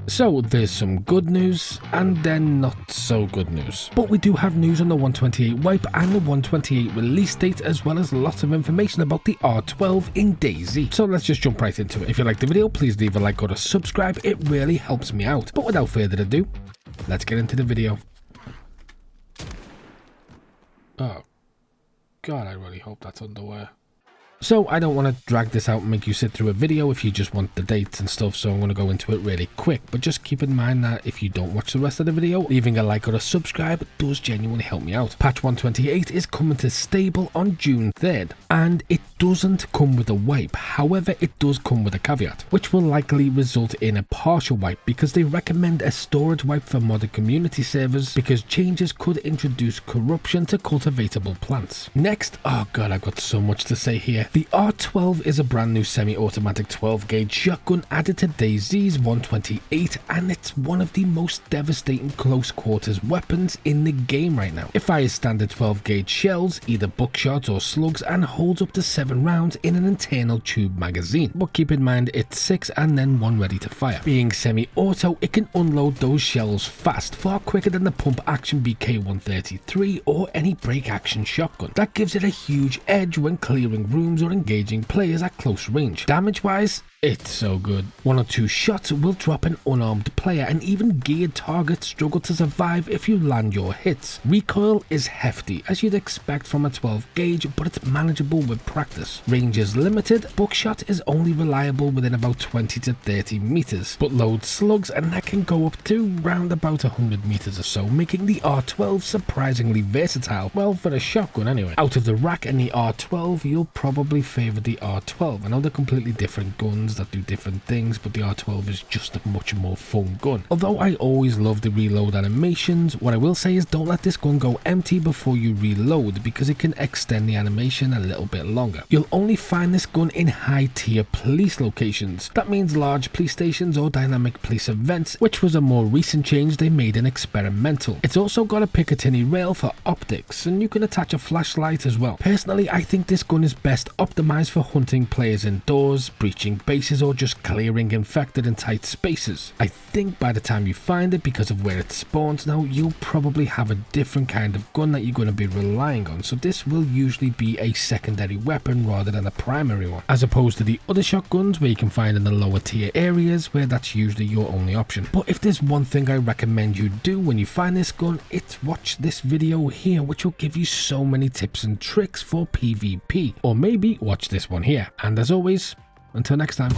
So there's some good news and then not so good news. But we do have news on the 128 wipe and the 128 release date, as well as lots of information about the R12 in DayZ. So let's just jump right into it. If you liked the video, please leave a like or a subscribe, it really helps me out. But without further ado, let's get into the video. Oh god, I really hope that's underwear. So I don't want to drag this out and make you sit through a video if you just want the dates and stuff, so I'm going to go into it really quick. But just keep in mind that if you don't watch the rest of the video, leaving a like or a subscribe does genuinely help me out. Patch 128 is coming to stable on June 3rd, and it doesn't come with a wipe. However, it does come with a caveat, which will likely result in a partial wipe, because they recommend a storage wipe for modded community servers, because changes could introduce corruption to cultivatable plants. Next, oh god, I've got so much to say here. The R12 is a brand new semi-automatic 12 gauge shotgun added to DayZ's 128, and it's one of the most devastating close quarters weapons in the game right now. It fires standard 12 gauge shells, either buckshot or slugs, and holds up to 7 rounds in an internal tube magazine. But keep in mind it's 6 and then 1 ready to fire. Being semi-auto, it can unload those shells fast, far quicker than the pump action BK-133 or any break action shotgun. That gives it a huge edge when clearing rooms or engaging players at close range. Damage wise, it's so good. 1 or 2 shots will drop an unarmed player, and even geared targets struggle to survive if you land your hits. Recoil is hefty, as you'd expect from a 12 gauge, but it's manageable with practice. Range is limited, buckshot is only reliable within about 20 to 30 meters, but loads slugs and that can go up to round about 100 meters or so, making the R12 surprisingly versatile, well, for a shotgun anyway. Out of the rack and the R12, you'll probably favour the R12. I know they're completely different guns that do different things, but the R12 is just a much more fun gun. Although I always love the reload animations, what I will say is don't let this gun go empty before you reload, because it can extend the animation a little bit longer. You'll only find this gun in high tier police locations. That means large police stations or dynamic police events, which was a more recent change they made in experimental. It's also got a Picatinny rail for optics, and you can attach a flashlight as well. Personally, I think this gun is best optimized for hunting players indoors, breaching bases, or just clearing infected in tight spaces. I think by the time you find it, because of where it spawns now, you'll probably have a different kind of gun that you're going to be relying on, so this will usually be a secondary weapon rather than a primary one, as opposed to the other shotguns where you can find in the lower tier areas where that's usually your only option. But if there's one thing I recommend you do when you find this gun, it's watch this video here, which will give you so many tips and tricks for PvP, or maybe watch this one here. And as always, until next time.